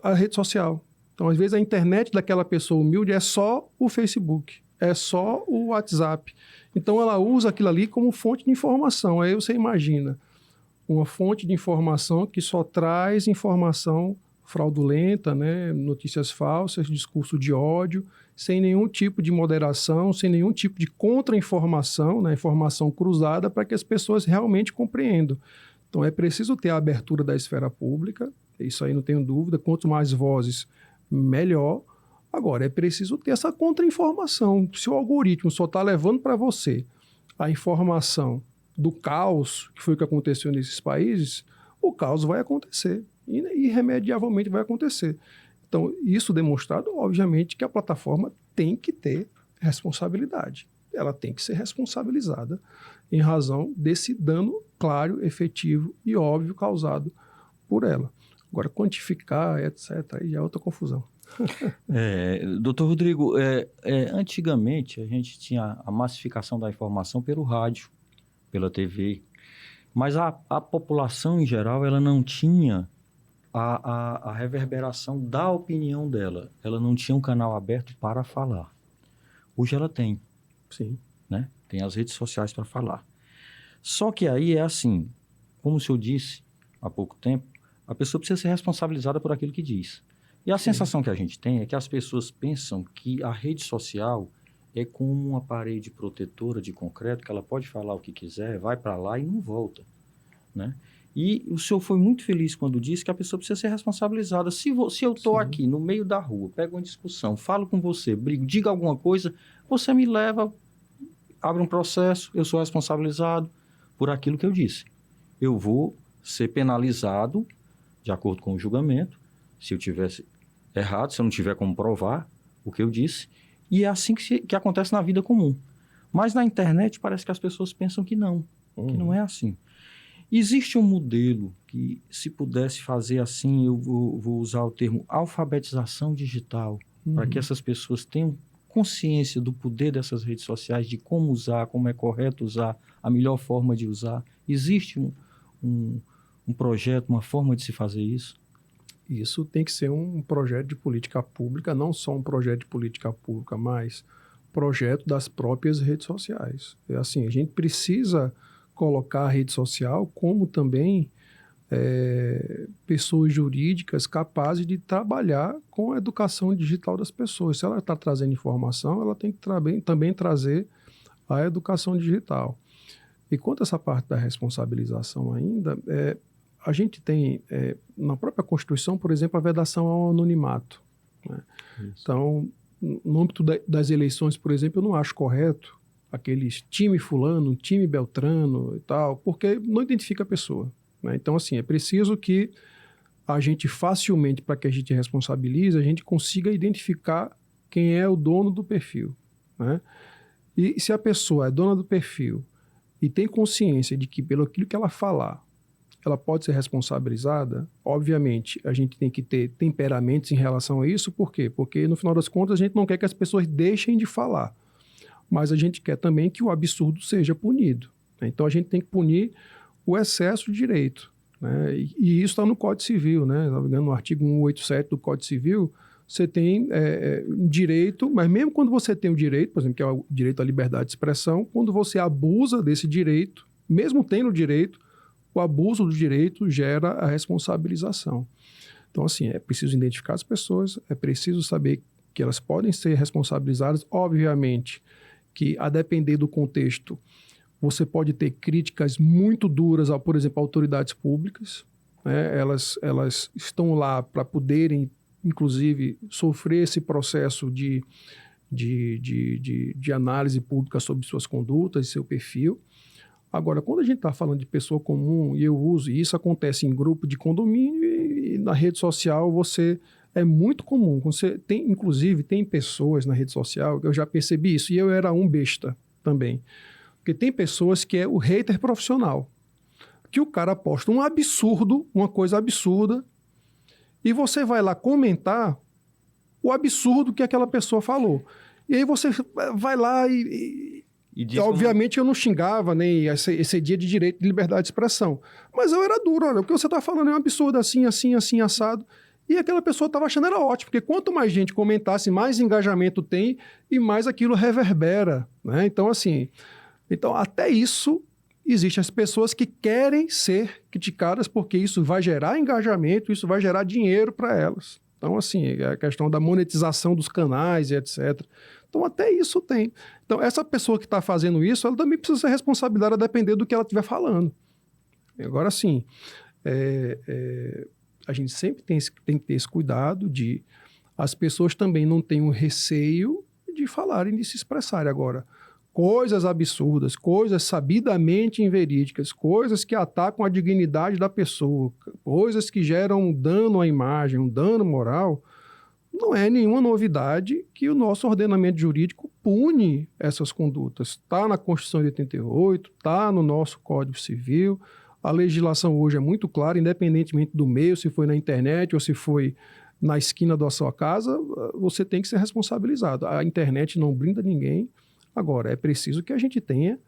C: a rede social. Então, às vezes, a internet daquela pessoa humilde é só o Facebook, é só o WhatsApp. Então, ela usa aquilo ali como fonte de informação. Aí você imagina uma fonte de informação que só traz informação fraudulenta, né? Notícias falsas, discurso de ódio, sem nenhum tipo de moderação, sem nenhum tipo de contra-informação, né? Informação cruzada para que as pessoas realmente compreendam. Então, é preciso ter a abertura da esfera pública, isso aí não tenho dúvida, quanto mais vozes, melhor. Agora, é preciso ter essa contra-informação. Se o algoritmo só está levando para você a informação do caos, que foi o que aconteceu nesses países, o caos vai acontecer, irremediavelmente vai acontecer. Então, isso demonstrado, obviamente, que a plataforma tem que ter responsabilidade. Ela tem que ser responsabilizada em razão desse dano claro, efetivo e óbvio causado por ela. Agora, quantificar, etc., aí já é outra confusão.
A: Doutor Rodrigo, antigamente a gente tinha a massificação da informação pelo rádio, pela TV, mas a população em geral ela não tinha a reverberação da opinião dela. Ela não tinha um canal aberto para falar. Hoje ela tem.
C: Sim.
A: Né? Tem as redes sociais para falar. Só que aí é assim, como o senhor disse há pouco tempo, a pessoa precisa ser responsabilizada por aquilo que diz. E a sensação que a gente tem é que as pessoas pensam que a rede social é como uma parede protetora de concreto, que ela pode falar o que quiser, vai para lá e não volta, né? E o senhor foi muito feliz quando disse que a pessoa precisa ser responsabilizada. Se eu estou aqui no meio da rua, pego uma discussão, falo com você, brigo, diga alguma coisa, você me leva, abre um processo, eu sou responsabilizado por aquilo que eu disse. Eu vou ser penalizado de acordo com o julgamento, se eu tivesse errado, se eu não tiver como provar o que eu disse. E é assim que acontece na vida comum. Mas na internet parece que as pessoas pensam que não é assim. Existe um modelo que, se pudesse fazer assim, eu vou usar o termo alfabetização digital, para que essas pessoas tenham consciência do poder dessas redes sociais, de como usar, como é correto usar, a melhor forma de usar. Existe um projeto, uma forma de se fazer isso?
C: Isso tem que ser um projeto de política pública, não só um projeto de política pública, mas projeto das próprias redes sociais. É assim, a gente precisa colocar a rede social como também pessoas jurídicas capazes de trabalhar com a educação digital das pessoas. Se ela está trazendo informação, ela tem que também trazer a educação digital. E quanto a essa parte da responsabilização ainda, a gente tem, na própria Constituição, por exemplo, a vedação ao anonimato, né? Então, no âmbito das eleições, por exemplo, eu não acho correto aqueles time fulano, time beltrano e tal, porque não identifica a pessoa, né? Então, assim, é preciso que a gente facilmente, para que a gente responsabilize, a gente consiga identificar quem é o dono do perfil, né? E se a pessoa é dona do perfil e tem consciência de que pelo aquilo que ela falar, ela pode ser responsabilizada, obviamente, a gente tem que ter temperamentos em relação a isso. Por quê? Porque, no final das contas, a gente não quer que as pessoas deixem de falar, mas a gente quer também que o absurdo seja punido, né? Então, a gente tem que punir o excesso de direito, né? E isso está no Código Civil, né? No artigo 187 do Código Civil, você tem direito, mas mesmo quando você tem o direito, por exemplo, que é o direito à liberdade de expressão, quando você abusa desse direito, mesmo tendo o direito, o abuso do direito gera a responsabilização. Então, assim, é preciso identificar as pessoas, é preciso saber que elas podem ser responsabilizadas. Obviamente que, a depender do contexto, você pode ter críticas muito duras, por exemplo, a autoridades públicas, né? Elas estão lá para poderem, inclusive, sofrer esse processo de análise pública sobre suas condutas e seu perfil. Agora, quando a gente está falando de pessoa comum, e eu uso, e isso acontece em grupo de condomínio e na rede social, é muito comum. Você tem, inclusive, tem pessoas na rede social, eu já percebi isso, e eu era um besta também. Porque tem pessoas que é o hater profissional, que o cara posta um absurdo, uma coisa absurda, e você vai lá comentar o absurdo que aquela pessoa falou. E aí você vai lá e obviamente eu não xingava, nem excedia de direito de liberdade de expressão. Mas eu era duro, olha, o que você está falando é um absurdo, assim, assim, assim, assado. E aquela pessoa estava achando era ótimo, porque quanto mais gente comentasse, mais engajamento tem e mais aquilo reverbera, né? Então, assim, até isso, existem as pessoas que querem ser criticadas porque isso vai gerar engajamento, isso vai gerar dinheiro para elas. Então, assim, é a questão da monetização dos canais e etc. Então, até isso tem. Então, essa pessoa que está fazendo isso, ela também precisa ser responsabilizada a depender do que ela estiver falando. Agora, sim, a gente sempre tem que ter esse cuidado de as pessoas também não tenham receio de falarem, de se expressarem. Agora, coisas absurdas, coisas sabidamente inverídicas, coisas que atacam a dignidade da pessoa, coisas que geram um dano à imagem, um dano moral, não é nenhuma novidade que o nosso ordenamento jurídico pune essas condutas. Está na Constituição de 88, está no nosso Código Civil. A legislação hoje é muito clara, independentemente do meio, se foi na internet ou se foi na esquina da sua casa, você tem que ser responsabilizado. A internet não blinda ninguém. Agora, é preciso que a gente tenha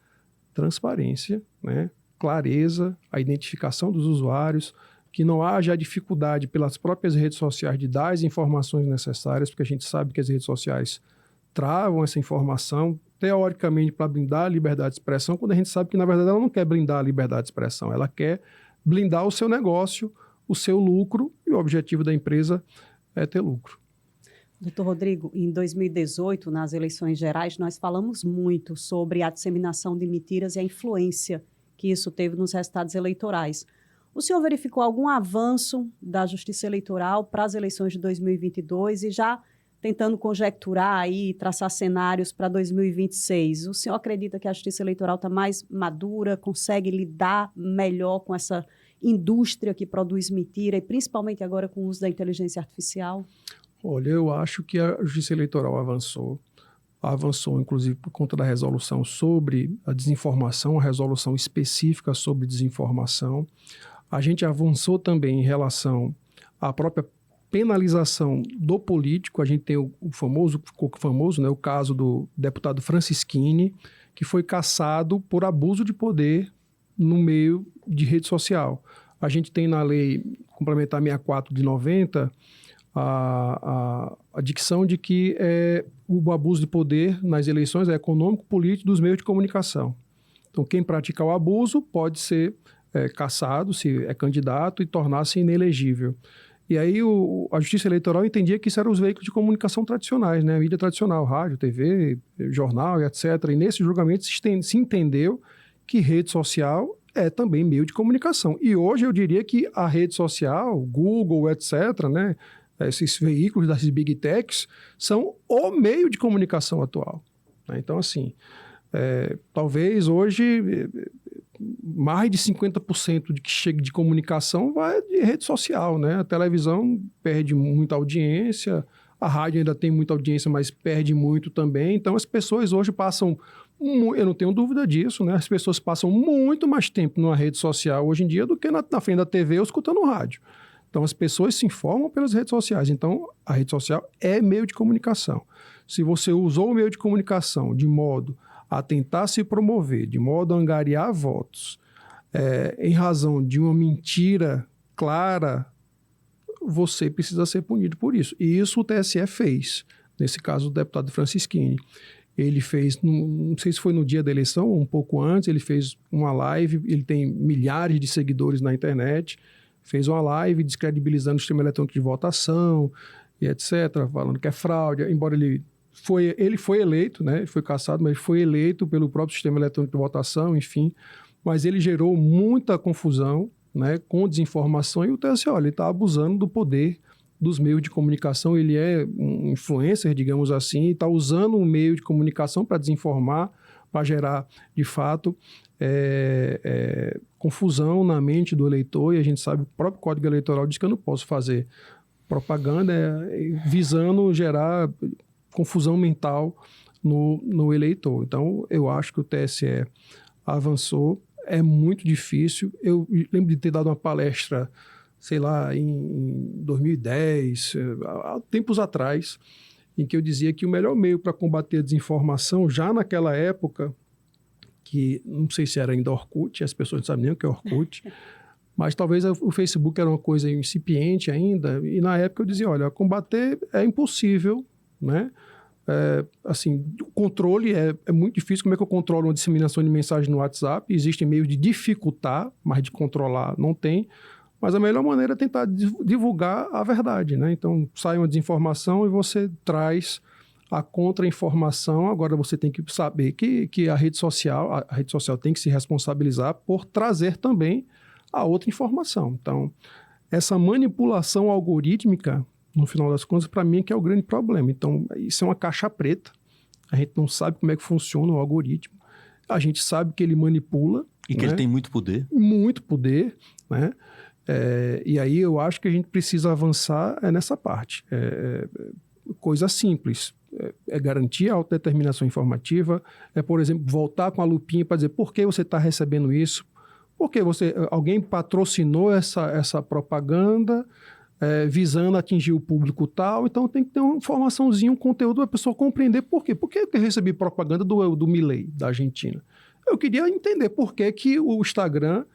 C: transparência, né? Clareza, a identificação dos usuários, que não haja dificuldade pelas próprias redes sociais de dar as informações necessárias, porque a gente sabe que as redes sociais travam essa informação, teoricamente, para blindar a liberdade de expressão, quando a gente sabe que, na verdade, ela não quer blindar a liberdade de expressão, ela quer blindar o seu negócio, o seu lucro, e o objetivo da empresa é ter lucro.
B: Doutor Rodrigo, em 2018, nas eleições gerais, nós falamos muito sobre a disseminação de mentiras e a influência que isso teve nos resultados eleitorais. O senhor verificou algum avanço da Justiça Eleitoral para as eleições de 2022 e já tentando conjecturar aí, traçar cenários para 2026? O senhor acredita que a Justiça Eleitoral está mais madura, consegue lidar melhor com essa indústria que produz mentira e principalmente agora com o uso da inteligência artificial?
C: Olha, eu acho que a Justiça Eleitoral avançou inclusive por conta da resolução sobre a desinformação, a resolução específica sobre desinformação. A gente avançou também em relação à própria penalização do político. A gente tem ficou famoso, né, o caso do deputado Francischini, que foi cassado por abuso de poder no meio de rede social. A gente tem na lei complementar 64 de 90 a dicção de que o abuso de poder nas eleições é econômico, político dos meios de comunicação. Então, quem pratica o abuso pode ser cassado, se é candidato, e tornar-se inelegível. E aí a Justiça Eleitoral entendia que isso eram os veículos de comunicação tradicionais, né? A mídia tradicional, rádio, TV, jornal e etc. E nesse julgamento se entendeu que rede social é também meio de comunicação. E hoje eu diria que a rede social, Google, etc., né? Esses veículos das Big Techs são o meio de comunicação atual. Né? Então, assim, talvez hoje mais de 50% de que chega de comunicação vai de rede social, né? A televisão perde muita audiência, a rádio ainda tem muita audiência, mas perde muito também. Então, as pessoas hoje passam, eu não tenho dúvida disso, né? As pessoas passam muito mais tempo numa rede social hoje em dia do que na frente da TV ou escutando rádio. Então, as pessoas se informam pelas redes sociais. Então, a rede social é meio de comunicação. Se você usou o meio de comunicação de modo a tentar se promover, de modo a angariar votos, em razão de uma mentira clara, você precisa ser punido por isso. E isso o TSE fez, nesse caso do deputado Francischini. Ele fez, não sei se foi no dia da eleição ou um pouco antes, ele fez uma live, ele tem milhares de seguidores na internet, fez uma live descredibilizando o sistema eletrônico de votação e etc., falando que é fraude, embora ele foi eleito, né? Ele foi cassado, mas ele foi eleito pelo próprio sistema eletrônico de votação, enfim, mas ele gerou muita confusão, né, com desinformação, e o TSE, olha, ele está abusando do poder dos meios de comunicação, ele é um influencer, digamos assim, e está usando um meio de comunicação para desinformar, para gerar, de fato, confusão na mente do eleitor, e a gente sabe, o próprio Código Eleitoral diz que eu não posso fazer propaganda visando gerar confusão mental no eleitor. Então, eu acho que o TSE avançou, é muito difícil. Eu lembro de ter dado uma palestra, sei lá, em 2010, há tempos atrás, em que eu dizia que o melhor meio para combater a desinformação, já naquela época, que não sei se era ainda Orkut, as pessoas não sabem nem o que é Orkut, mas talvez o Facebook era uma coisa incipiente ainda, e na época eu dizia, olha, combater é impossível, né? Assim, o controle é muito difícil. Como é que eu controlo uma disseminação de mensagem no WhatsApp? Existem meios de dificultar, mas de controlar não tem. Mas a melhor maneira é tentar divulgar a verdade, né? Então, sai uma desinformação e você traz a contra-informação. Agora você tem que saber que a rede social tem que se responsabilizar por trazer também a outra informação. Então, essa manipulação algorítmica, no final das contas, para mim, é que é o grande problema. Então, isso é uma caixa preta. A gente não sabe como é que funciona o algoritmo. A gente sabe que ele manipula.
A: E que ele tem muito poder.
C: Muito poder, né? E aí eu acho que a gente precisa avançar nessa parte. Coisa simples. Garantir a autodeterminação informativa. Por exemplo, voltar com a lupinha para dizer por que você está recebendo isso. Porque alguém patrocinou essa propaganda. visando atingir o público tal, então tem que ter uma informaçãozinha, um conteúdo para a pessoa compreender por quê. Por que eu recebi propaganda do Milei, da Argentina? Eu queria entender por que o Instagram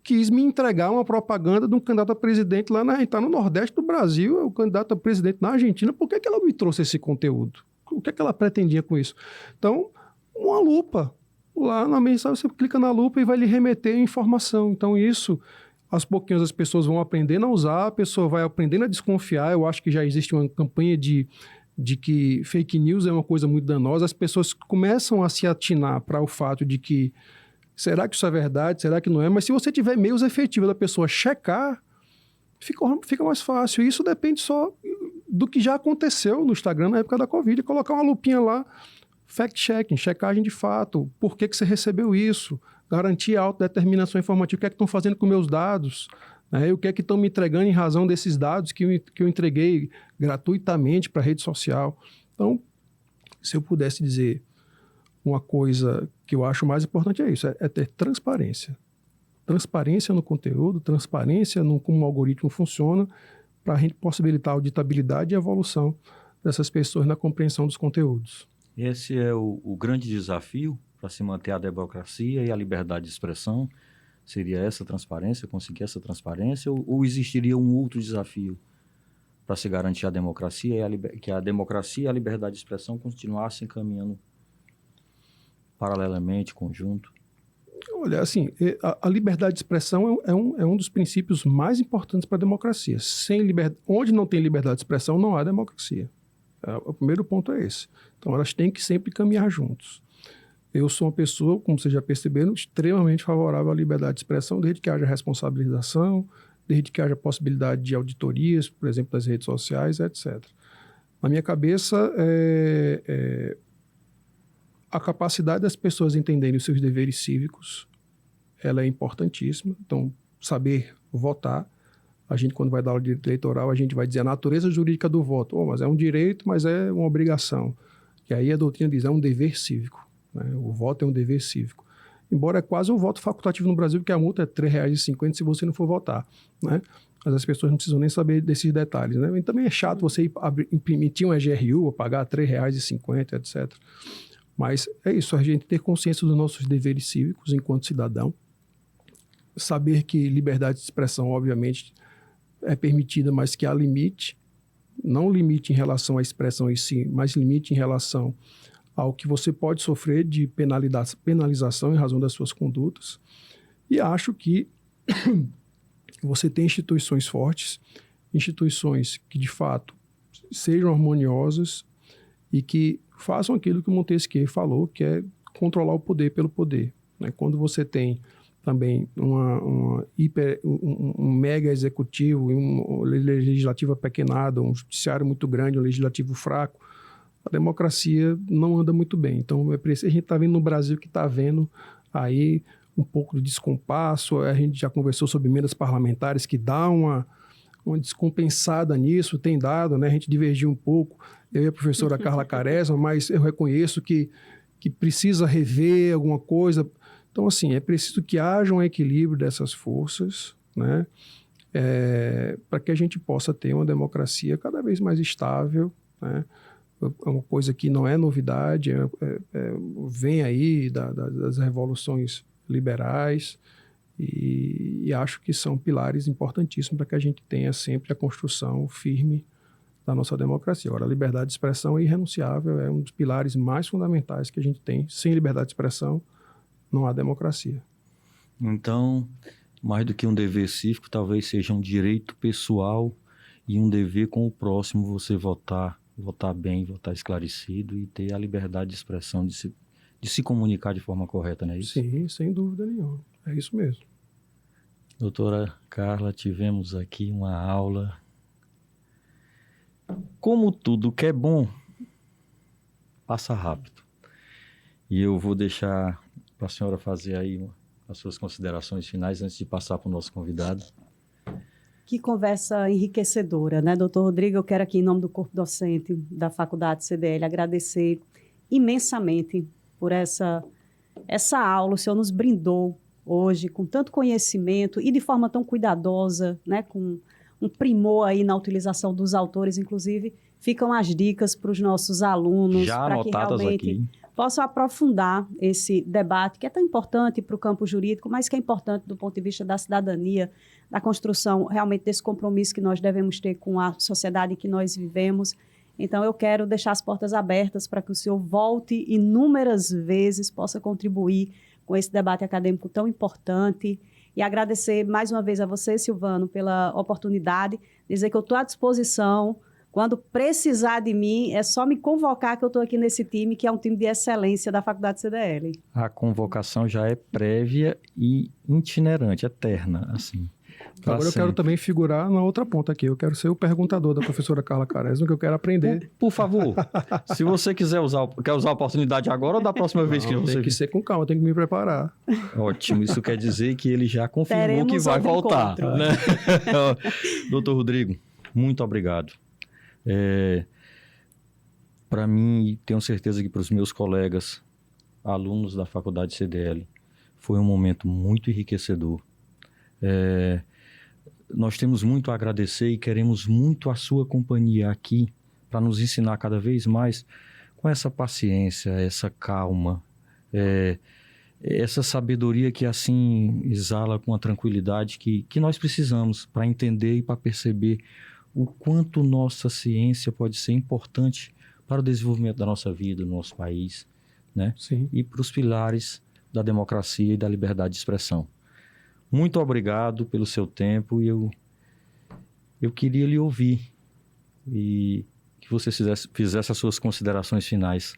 C: quis me entregar uma propaganda de um candidato a presidente lá tá no Nordeste do Brasil, é o candidato a presidente na Argentina. Por que ela me trouxe esse conteúdo? O que ela pretendia com isso? Então, uma lupa. Lá na mensagem você clica na lupa e vai lhe remeter a informação. Então, isso, aos pouquinhos as pessoas vão aprendendo a usar, a pessoa vai aprendendo a desconfiar. Eu acho que já existe uma campanha de que fake news é uma coisa muito danosa. As pessoas começam a se atinar para o fato de que será que isso é verdade? Será que não é? Mas se você tiver meios efetivos da pessoa checar, fica mais fácil. E isso depende só do que já aconteceu no Instagram na época da Covid. Colocar uma lupinha lá, fact-checking, checagem de fato. Por que você recebeu isso? Garantir a autodeterminação informativa. O que é que estão fazendo com meus dados? O que é que estão me entregando em razão desses dados que eu entreguei gratuitamente para a rede social? Então, se eu pudesse dizer uma coisa que eu acho mais importante é isso, é ter transparência. Transparência no conteúdo, transparência no como o algoritmo funciona, para a gente possibilitar a auditabilidade e a evolução dessas pessoas na compreensão dos conteúdos.
A: Esse é o grande desafio para se manter a democracia e a liberdade de expressão? Seria essa transparência, conseguir essa transparência? Ou existiria um outro desafio para se garantir a democracia que a democracia e a liberdade de expressão continuassem caminhando paralelamente, conjunto?
C: Olha, assim, a liberdade de expressão é um dos princípios mais importantes para a democracia. Onde não tem liberdade de expressão, não há democracia. O primeiro ponto é esse. Então, elas têm que sempre caminhar juntos. Eu sou uma pessoa, como vocês já perceberam, extremamente favorável à liberdade de expressão, desde que haja responsabilização, desde que haja possibilidade de auditorias, por exemplo, das redes sociais, etc. Na minha cabeça, a capacidade das pessoas entenderem os seus deveres cívicos, ela é importantíssima. Então, saber votar. A gente, quando vai dar aula de direito eleitoral, a gente vai dizer a natureza jurídica do voto. Mas é um direito, mas é uma obrigação. E aí a doutrina diz, é um dever cívico. O voto é um dever cívico. Embora é quase um voto facultativo no Brasil, porque a multa é R$ 3,50 se você não for votar. Mas as pessoas não precisam nem saber desses detalhes. E também é chato você emitir um EGRU, pagar R$ 3,50, etc. Mas é isso, a gente ter consciência dos nossos deveres cívicos enquanto cidadão. Saber que liberdade de expressão, obviamente, é permitida, mas que há limite. Não limite em relação à expressão em si, mas limite em relação ao que você pode sofrer de penalização em razão das suas condutas. E acho que você tem instituições fortes, instituições que, de fato, sejam harmoniosas e que façam aquilo que o Montesquieu falou, que é controlar o poder pelo poder. Quando você tem também um mega executivo, um legislativo apequenado, um judiciário muito grande, um legislativo fraco, a democracia não anda muito bem. Então, a gente está vendo no Brasil que está havendo aí um pouco de descompasso. A gente já conversou sobre emendas parlamentares que dá uma descompensada nisso, tem dado, A gente divergiu um pouco, eu e a professora Carla Quaresma, mas eu reconheço que precisa rever alguma coisa. Então, assim, é preciso que haja um equilíbrio dessas forças, para que a gente possa ter uma democracia cada vez mais estável, É uma coisa que não é novidade, vem aí das revoluções liberais e acho que são pilares importantíssimos para que a gente tenha sempre a construção firme da nossa democracia. Agora, a liberdade de expressão é irrenunciável, é um dos pilares mais fundamentais que a gente tem. Sem liberdade de expressão, não há democracia.
A: Então, mais do que um dever cívico, talvez seja um direito pessoal e um dever com o próximo, você votar bem, votar esclarecido e ter a liberdade de expressão, de se comunicar de forma correta, não é isso?
C: Sim, sem dúvida nenhuma. É isso mesmo.
A: Doutora Carla, tivemos aqui uma aula. Como tudo que é bom, passa rápido. E eu vou deixar para a senhora fazer aí as suas considerações finais antes de passar para o nosso convidado.
B: Que conversa enriquecedora, doutor Rodrigo? Eu quero aqui, em nome do corpo docente da Faculdade CDL, agradecer imensamente por essa aula. O senhor nos brindou hoje com tanto conhecimento e de forma tão cuidadosa, com um primor aí na utilização dos autores, inclusive ficam as dicas para os nossos alunos,
A: Já
B: para que
A: anotadas
B: realmente
A: aqui.
B: possam aprofundar esse debate que é tão importante para o campo jurídico, mas que é importante do ponto de vista da cidadania, da construção realmente desse compromisso que nós devemos ter com a sociedade em que nós vivemos. Então, eu quero deixar as portas abertas para que o senhor volte inúmeras vezes, possa contribuir com esse debate acadêmico tão importante. E agradecer mais uma vez a você, Silvano, pela oportunidade, dizer que eu estou à disposição. Quando precisar de mim, é só me convocar que eu estou aqui nesse time, que é um time de excelência da Faculdade CDL.
A: A convocação já é prévia e itinerante, eterna, assim.
C: Agora eu quero também figurar na outra ponta aqui. Eu quero ser o perguntador da professora Carla Quaresma, que eu quero aprender.
A: Por favor, se você quer usar a oportunidade agora ou da próxima vez que você...
C: Tem que ser com calma, tem que me preparar.
A: Ótimo, isso quer dizer que ele já confirmou
B: Teremos
A: que vai
B: outro
A: voltar.
B: encontro.
A: Né? Doutor Rodrigo, muito obrigado. Para mim, e tenho certeza que para os meus colegas, alunos da Faculdade CDL, foi um momento muito enriquecedor. Nós temos muito a agradecer e queremos muito a sua companhia aqui para nos ensinar cada vez mais com essa paciência, essa calma, essa sabedoria que assim exala com a tranquilidade que nós precisamos para entender e para perceber o quanto nossa ciência pode ser importante para o desenvolvimento da nossa vida, do nosso país, né?
C: Sim.
A: E para os pilares da democracia e da liberdade de expressão. Muito obrigado pelo seu tempo e eu queria lhe ouvir e que você fizesse as suas considerações finais.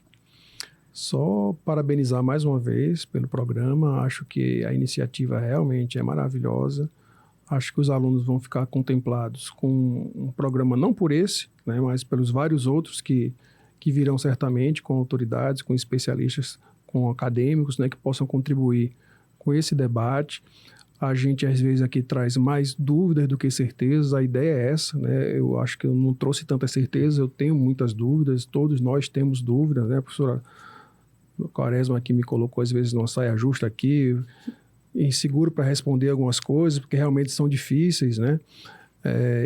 C: Só parabenizar mais uma vez pelo programa. Acho que a iniciativa realmente é maravilhosa. Acho que os alunos vão ficar contemplados com um programa não por esse, né, mas pelos vários outros que virão certamente, com autoridades, com especialistas, com acadêmicos, né, que possam contribuir com esse debate. A gente, às vezes, aqui traz mais dúvidas do que certezas. A ideia é essa, né? Eu acho que eu não trouxe tantas certezas, eu tenho muitas dúvidas, todos nós temos dúvidas, né? A professora Quaresma aqui me colocou, às vezes, numa saia justa aqui, inseguro para responder algumas coisas, porque realmente são difíceis, né?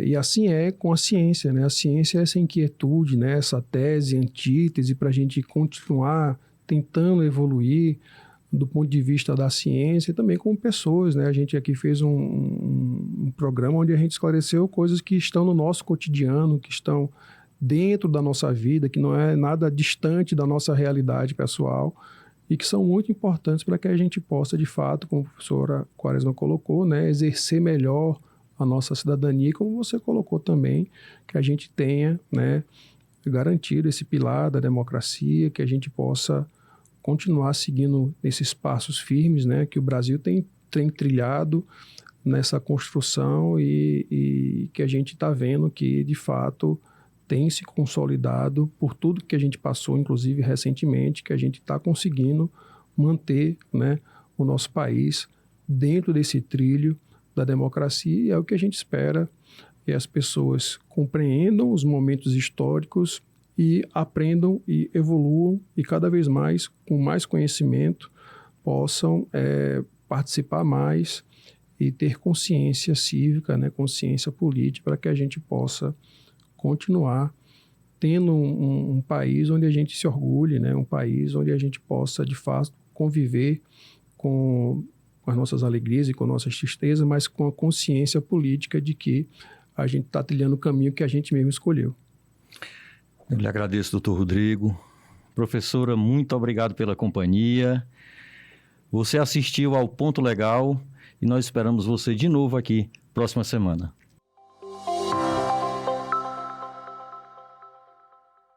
C: E assim é com a ciência, né? A ciência é essa inquietude, né? Essa tese, antítese, para a gente continuar tentando evoluir do ponto de vista da ciência e também como pessoas, né? A gente aqui fez um programa onde a gente esclareceu coisas que estão no nosso cotidiano, que estão dentro da nossa vida, que não é nada distante da nossa realidade pessoal e que são muito importantes para que a gente possa, de fato, como a professora Quaresma colocou, né, exercer melhor a nossa cidadania e como você colocou também, que a gente tenha, né, garantido esse pilar da democracia, que a gente possa continuar seguindo nesses passos firmes, né, que o Brasil tem trilhado nessa construção e que a gente está vendo que, de fato, tem se consolidado por tudo que a gente passou, inclusive recentemente, que a gente está conseguindo manter, né, o nosso país dentro desse trilho da democracia, e é o que a gente espera que as pessoas compreendam os momentos históricos e aprendam e evoluam e cada vez mais, com mais conhecimento, possam participar mais e ter consciência cívica, né, consciência política, para que a gente possa continuar tendo um país onde a gente se orgulhe, né, um país onde a gente possa, de fato, conviver com as nossas alegrias e com nossas tristezas, mas com a consciência política de que a gente está trilhando o caminho que a gente mesmo escolheu.
A: Eu lhe agradeço, doutor Rodrigo. Professora, muito obrigado pela companhia. Você assistiu ao Ponto Legal e nós esperamos você de novo aqui próxima semana.